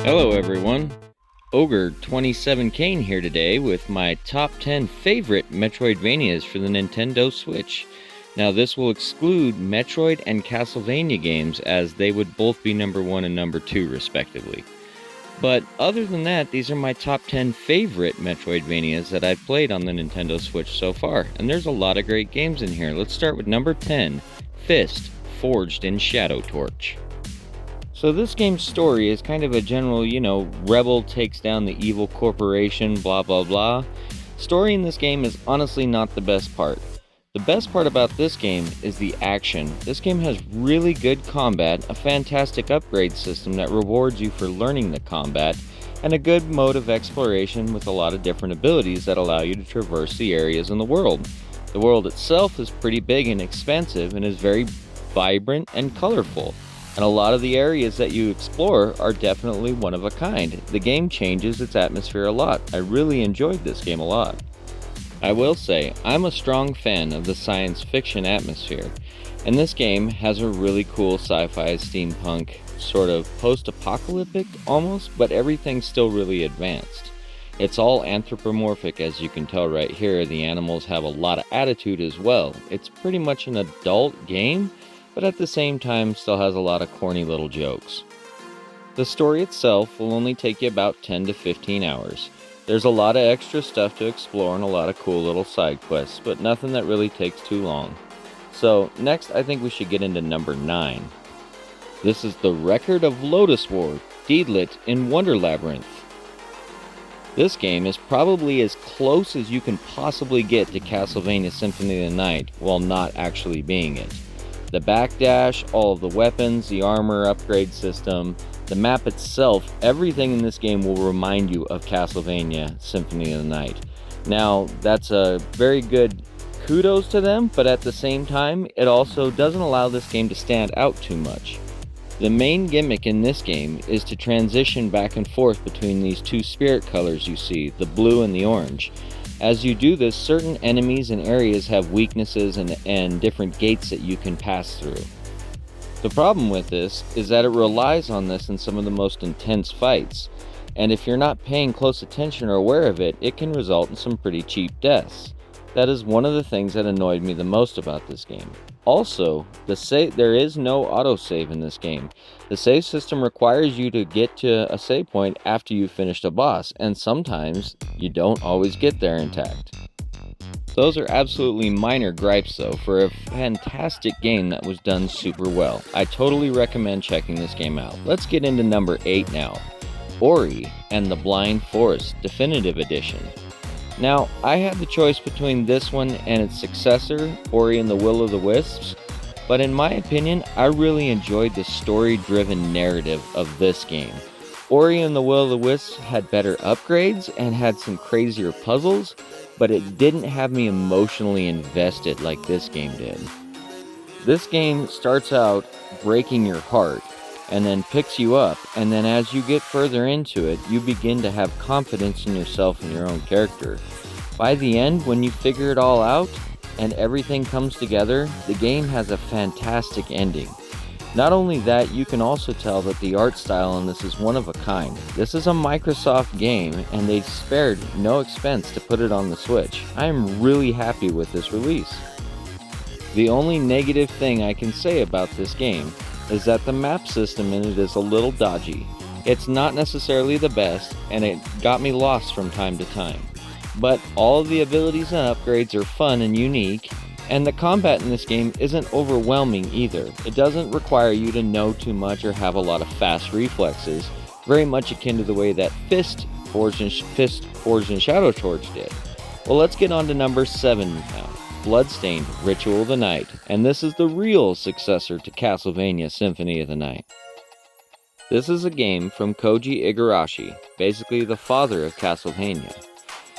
Hello everyone, Ogre27 Kane here today with my top 10 favorite Metroidvanias for the Nintendo Switch. Now this will exclude Metroid and Castlevania games as they would both be number 1 and number 2 respectively. But other than that, these are my top 10 favorite Metroidvanias that I've played on the Nintendo Switch so far, and there's a lot of great games in here. Let's start with number 10, Fist, Forged in Shadow Torch. So this game's story is kind of a general, rebel takes down the evil corporation, blah blah blah. Story in this game is honestly not the best part. The best part about this game is the action. This game has really good combat, a fantastic upgrade system that rewards you for learning the combat, and a good mode of exploration with a lot of different abilities that allow you to traverse the areas in the world. The world itself is pretty big and expansive and is very vibrant and colorful. And a lot of the areas that you explore are definitely one of a kind. The game changes its atmosphere a lot. I really enjoyed this game a lot. I will say, I'm a strong fan of the science fiction atmosphere, and this game has a really cool sci-fi steampunk, sort of post-apocalyptic almost, but everything's still really advanced. It's all anthropomorphic, as you can tell right here. The animals have a lot of attitude as well. It's pretty much an adult game, but at the same time still has a lot of corny little jokes. The story itself will only take you about 10 to 15 hours. There's a lot of extra stuff to explore and a lot of cool little side quests, but nothing that really takes too long. So next I think we should get into number 9. This is the Record of Lotus War, Deedlit in Wonder Labyrinth. This game is probably as close as you can possibly get to Castlevania Symphony of the Night while not actually being it. The backdash, all of the weapons, the armor upgrade system, the map itself, everything in this game will remind you of Castlevania Symphony of the Night. Now, that's a very good kudos to them, but at the same time, it also doesn't allow this game to stand out too much. The main gimmick in this game is to transition back and forth between these two spirit colors you see, the blue and the orange. As you do this, certain enemies and areas have weaknesses and different gates that you can pass through. The problem with this is that it relies on this in some of the most intense fights, and if you're not paying close attention or aware of it, it can result in some pretty cheap deaths. That is one of the things that annoyed me the most about this game. Also, there is no autosave in this game. The save system requires you to get to a save point after you've finished a boss, and sometimes you don't always get there intact. Those are absolutely minor gripes though for a fantastic game that was done super well. I totally recommend checking this game out. Let's get into number 8 now. Ori and the Blind Forest Definitive Edition. Now, I had the choice between this one and its successor, Ori and the Will of the Wisps, but in my opinion, I really enjoyed the story-driven narrative of this game. Ori and the Will of the Wisps had better upgrades and had some crazier puzzles, but it didn't have me emotionally invested like this game did. This game starts out breaking your heart, and then picks you up, and then as you get further into it, you begin to have confidence in yourself and your own character. By the end, when you figure it all out, and everything comes together, the game has a fantastic ending. Not only that, you can also tell that the art style in this is one of a kind. This is a Microsoft game, and they spared no expense to put it on the Switch. I am really happy with this release. The only negative thing I can say about this game is that the map system in it is a little dodgy. It's not necessarily the best, and it got me lost from time to time. But all of the abilities and upgrades are fun and unique, and the combat in this game isn't overwhelming either. It doesn't require you to know too much or have a lot of fast reflexes, very much akin to the way that Fist Forged in Shadow Torch did. Well, let's get on to number 7 now. Bloodstained Ritual of the Night, and this is the real successor to Castlevania Symphony of the Night. This is a game from Koji Igarashi, basically the father of Castlevania.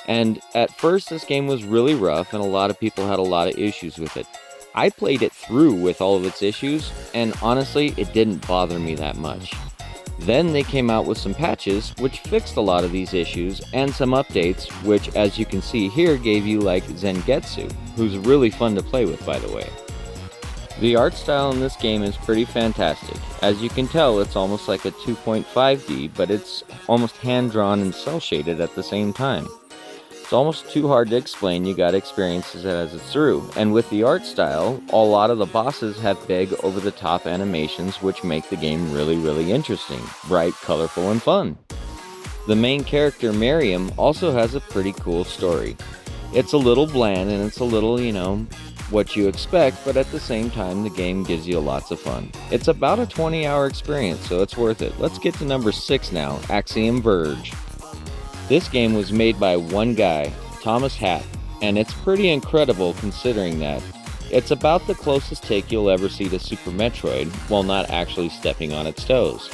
And at first this game was really rough and a lot of people had a lot of issues with it. I played it through with all of its issues, and honestly it didn't bother me that much. Then they came out with some patches which fixed a lot of these issues, and some updates which, as you can see here, gave you like Zangetsu, who's really fun to play with, by the way. The art style in this game is pretty fantastic. As you can tell, it's almost like a 2.5D, but it's almost hand-drawn and cel-shaded at the same time. It's almost too hard to explain, you gotta experience it as it's through. And with the art style, a lot of the bosses have big, over-the-top animations which make the game really interesting, bright, colorful, and fun. The main character, Miriam, also has a pretty cool story. It's a little bland and it's a little, what you expect, but at the same time, the game gives you lots of fun. It's about a 20-hour experience, so it's worth it. Let's get to number 6 now, Axiom Verge. This game was made by one guy, Thomas Hatt, and it's pretty incredible considering that. It's about the closest take you'll ever see to Super Metroid, while not actually stepping on its toes.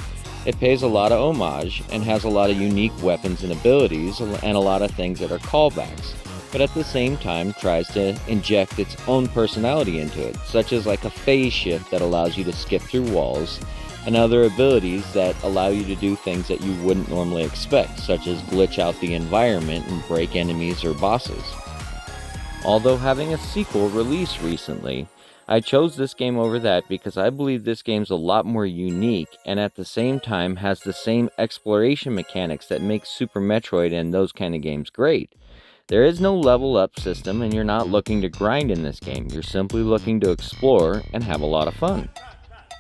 It pays a lot of homage, and has a lot of unique weapons and abilities, and a lot of things that are callbacks, but at the same time tries to inject its own personality into it, such as like a phase shift that allows you to skip through walls, and other abilities that allow you to do things that you wouldn't normally expect, such as glitch out the environment and break enemies or bosses. Although having a sequel released recently, I chose this game over that because I believe this game's a lot more unique and at the same time has the same exploration mechanics that make Super Metroid and those kind of games great. There is no level up system and you're not looking to grind in this game, you're simply looking to explore and have a lot of fun.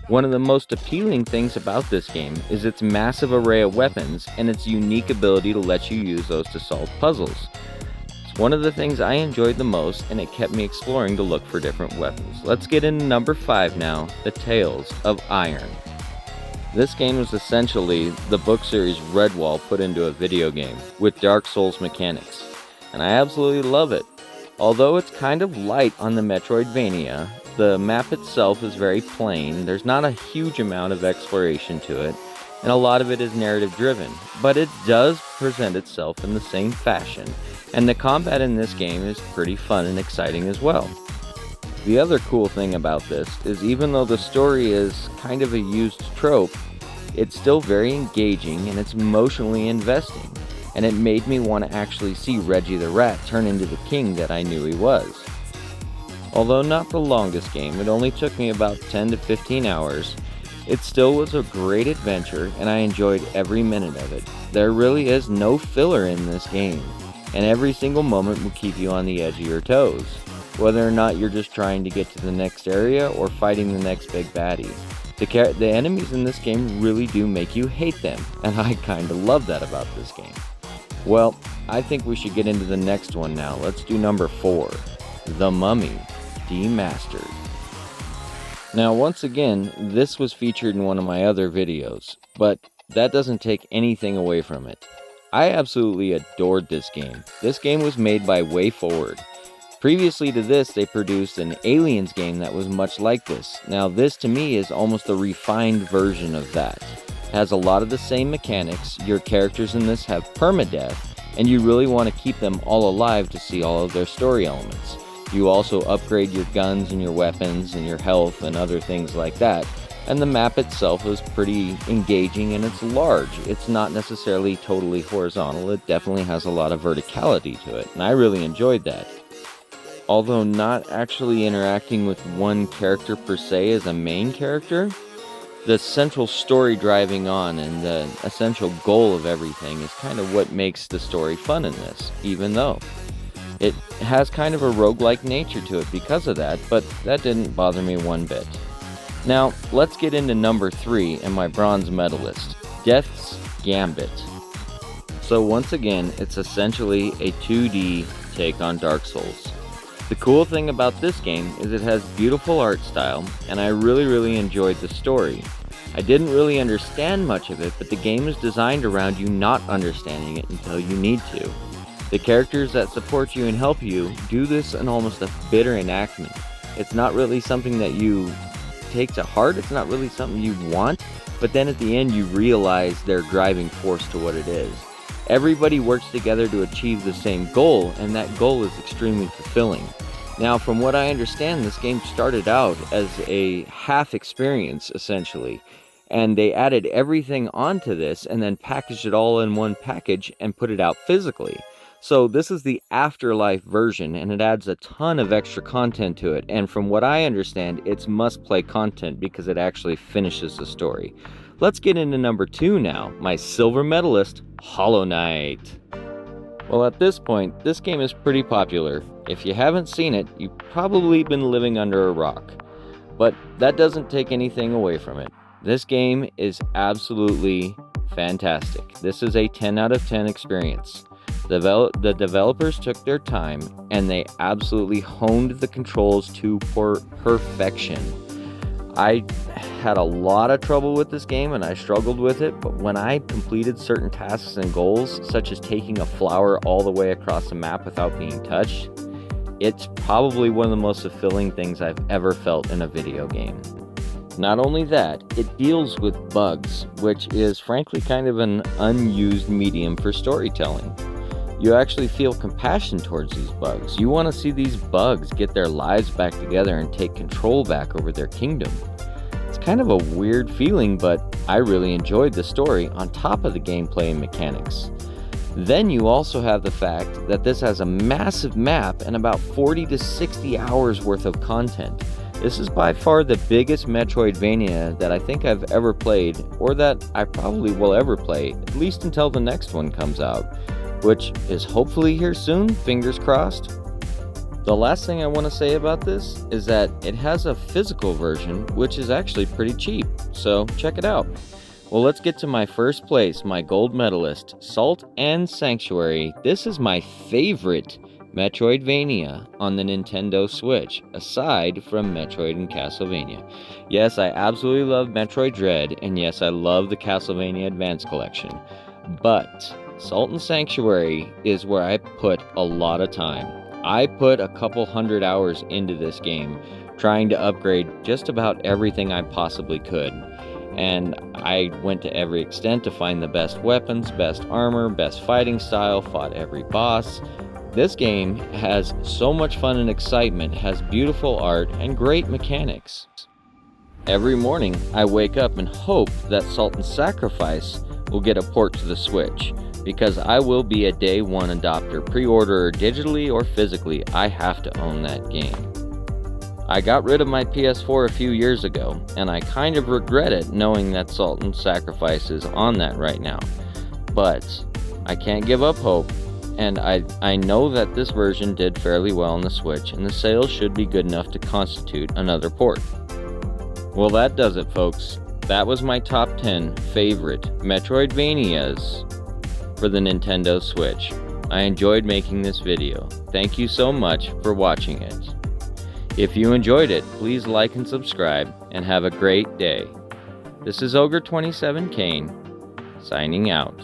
One of the most appealing things about this game is its massive array of weapons and its unique ability to let you use those to solve puzzles. It's one of the things I enjoyed the most and it kept me exploring to look for different weapons. Let's get into number 5 now, The Tales of Iron. This game is essentially the book series Redwall put into a video game with Dark Souls mechanics, and I absolutely love it. Although it's kind of light on the Metroidvania, the map itself is very plain, there's not a huge amount of exploration to it, and a lot of it is narrative driven, but it does present itself in the same fashion, and the combat in this game is pretty fun and exciting as well. The other cool thing about this is even though the story is kind of a used trope, it's still very engaging and it's emotionally investing, and it made me want to actually see Reggie the Rat turn into the king that I knew he was. Although not the longest game, it only took me about 10 to 15 hours, it still was a great adventure and I enjoyed every minute of it. There really is no filler in this game, and every single moment will keep you on the edge of your toes, whether or not you're just trying to get to the next area or fighting the next big baddie. The enemies in this game really do make you hate them, and I kinda love that about this game. Well, I think we should get into the next one now. Let's do number 4, The Mummy Demastered. Now once again, this was featured in one of my other videos, but that doesn't take anything away from it. I absolutely adored this game. This game was made by WayForward. Previously to this, they produced an Aliens game that was much like this. Now this to me is almost a refined version of that. It has a lot of the same mechanics, your characters in this have permadeath, and you really want to keep them all alive to see all of their story elements. You also upgrade your guns and your weapons and your health and other things like that. And the map itself is pretty engaging and it's large. It's not necessarily totally horizontal, it definitely has a lot of verticality to it, and I really enjoyed that. Although not actually interacting with one character per se as a main character, the central story driving on and the essential goal of everything is kind of what makes the story fun in this, even though it has kind of a roguelike nature to it because of that, but that didn't bother me one bit. Now, let's get into number 3 and my bronze medalist, Death's Gambit. So once again, it's essentially a 2D take on Dark Souls. The cool thing about this game is it has beautiful art style, and I really enjoyed the story. I didn't really understand much of it, but the game is designed around you not understanding it until you need to. The characters that support you and help you do this in almost a bitter enactment. It's not really something that you take to heart, it's not really something you want, but then at the end you realize their driving force to what it is. Everybody works together to achieve the same goal, and that goal is extremely fulfilling. Now, from what I understand, this game started out as a half experience, essentially, and they added everything onto this and then packaged it all in one package and put it out physically. So this is the Afterlife version, and it adds a ton of extra content to it, and from what I understand, it's must-play content because it actually finishes the story. Let's get into number 2 now, my silver medalist, Hollow Knight. Well, at this point, this game is pretty popular. If you haven't seen it, you've probably been living under a rock. But that doesn't take anything away from it. This game is absolutely fantastic. This is a 10 out of 10 experience. The developers took their time and they absolutely honed the controls to perfection. I had a lot of trouble with this game and I struggled with it, but when I completed certain tasks and goals, such as taking a flower all the way across the map without being touched, it's probably one of the most fulfilling things I've ever felt in a video game. Not only that, it deals with bugs, which is frankly kind of an unused medium for storytelling. You actually feel compassion towards these bugs. You want to see these bugs get their lives back together and take control back over their kingdom. It's kind of a weird feeling, but I really enjoyed the story on top of the gameplay and mechanics. Then you also have the fact that this has a massive map and about 40 to 60 hours worth of content. This is by far the biggest Metroidvania that I think I've ever played, or that I probably will ever play, at least until the next one comes out, which is hopefully here soon, fingers crossed. The last thing I want to say about this is that it has a physical version, which is actually pretty cheap, so check it out. Well, let's get to my first place, my gold medalist, Salt and Sanctuary. This is my favorite Metroidvania on the Nintendo Switch, aside from Metroid and Castlevania. Yes, I absolutely love Metroid Dread, and yes, I love the Castlevania Advance Collection, but Salt and Sanctuary is where I put a lot of time. I put a couple hundred hours into this game, trying to upgrade just about everything I possibly could. And I went to every extent to find the best weapons, best armor, best fighting style, fought every boss. This game has so much fun and excitement, has beautiful art, and great mechanics. Every morning, I wake up and hope that Salt and Sacrifice will get a port to the Switch, because I will be a day one adopter, pre-orderer digitally or physically. I have to own that game. I got rid of my PS4 a few years ago, and I kind of regret it knowing that Salt and Sacrifice is on that right now. But I can't give up hope, and I know that this version did fairly well on the Switch, and the sales should be good enough to constitute another port. Well, that does it, folks. That was my top 10 favorite Metroidvanias for the Nintendo Switch. I enjoyed making this video. Thank you so much for watching it. If you enjoyed it, please like and subscribe, and have a great day. This is Ogre27 Kane, signing out.